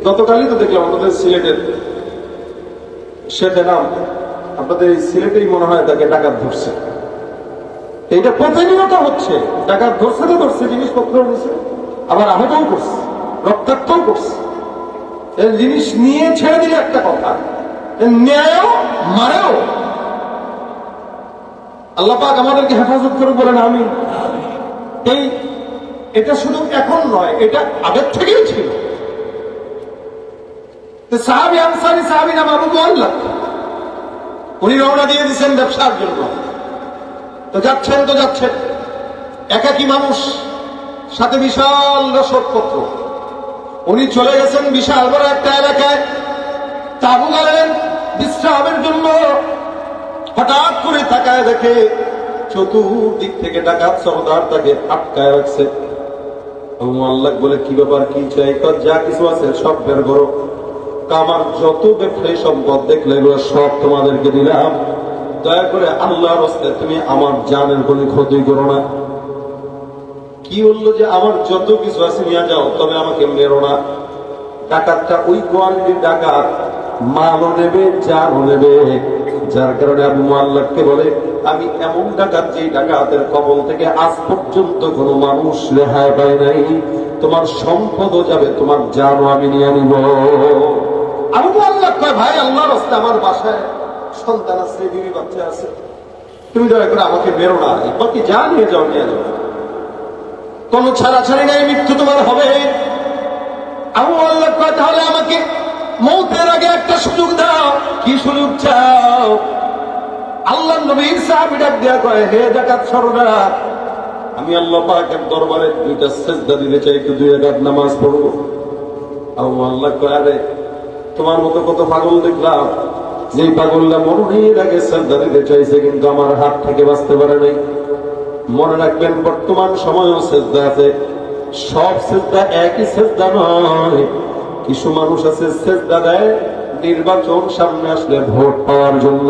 গতকালই তো দেখলাম আমাদের সিলেটের শেখে নাম, আপনাদের এই সিলেটেই মনে হয় তাকে ডাকাত ধরছে। এইটা প্রতিনিয়ত হচ্ছে, ডাকাত ধরছে তো ধরছে, জিনিসপত্র নিছে, আবার আহতও করছে, রক্তাক্তও করছে। এই জিনিস নিয়ে ছেড়ে দিলে একটা কথা, ন্যায়ও মারেও। আল্লাহ পাক আমাদেরকে হেফাজত করে বলেন আমিন। এটা শুধু এখন নয়, এটা আগের থেকেই ছিল। সাহাবী আনসারী সাহাবী নাম আবু মুআল্লাক, উনি রওনা দিয়ে দিচ্ছেন ব্যবসার জন্য। তো যাচ্ছেন একাকী মানুষ, সাথে বিশাল রসদপত্র। উনি চলে গেছেন বিশাল বড় একটা এলাকায়, তাঁবু গাড়লেন বিশ্রামের জন্য। হঠাৎ করে তাকায় দেখে চতুর্দিক থেকে ডাকাত সর্দার তাকে আটকায় রাখছে। আবু মুআল্লাক বলে, কি ব্যাপার, কি চাই? যা কিছু আছে সব বের করো, আমার যত ব্যবসায়ী সম্পদ দেখলে এগুলো সব তোমাদেরকে দিলাম, দয়া করে আল্লাহর রাস্তে তুমি আমার জানের কোনো ক্ষতি করো না। কি বললো যে আমার যত কিছু আছে নিয়ে যাও, তবে আমাকে মেরো না। ডাকাতটা ওই কোয়ালিটির ডাকাত, মালও নেবে জানও নেবে। যার কারণে আবু মুআল্লাককে বলে, আমি এমন ডাকাত যে ডাকাতের কবল থেকে আজ পর্যন্ত কোনো মানুষ রেহাই পায় নাই। তোমার সম্পদও যাবে, তোমার জানও আমি নিয়ে নিব। আবু মুআল্লাক কয়, ভাই আল্লাহর রাস্তে আমার বাসায় সন্তান আছে, বিবি বাচ্চা আছে, তুমি দয়া করে আমাকে বেরো না, বাকি যা নিয়ে যাও নিয়ে যাও, কোনো ছাড়াছাড়ি নাই, মৃত্যু তোমার হবে। আবু মুআল্লাক কয়, তাহলে আমাকে মৌতের আগে একটা সুযোগ দাও। কি সুযোগ চাও? আল্লাহর নবীর সাহাবী ডাক দেয়া কয়, হে ডাকাত সর্দার, আমি আল্লাহ পাকের দরবারে দুইটা সিজদা দিতে চাই, একটু 2 রাকাত নামাজ পড়বো। আবু মুআল্লাক কয়, আরে তোমার মতো কত পাগল দেখলাম, যেই পাগলটা মরণের আগে সিজদা দিতে চাইছে কিন্তু আমার হাত থেকে বাঁচতে পারে নাই। মনে রাখবেন, বর্তমান সময়ও সিজদা আছে, সব সিজদা একই সিজদা নয়। কিছু মানুষ আছে সিজদা দেয় নির্বাচন সামনে আসলে ভোট পাওয়ার জন্য।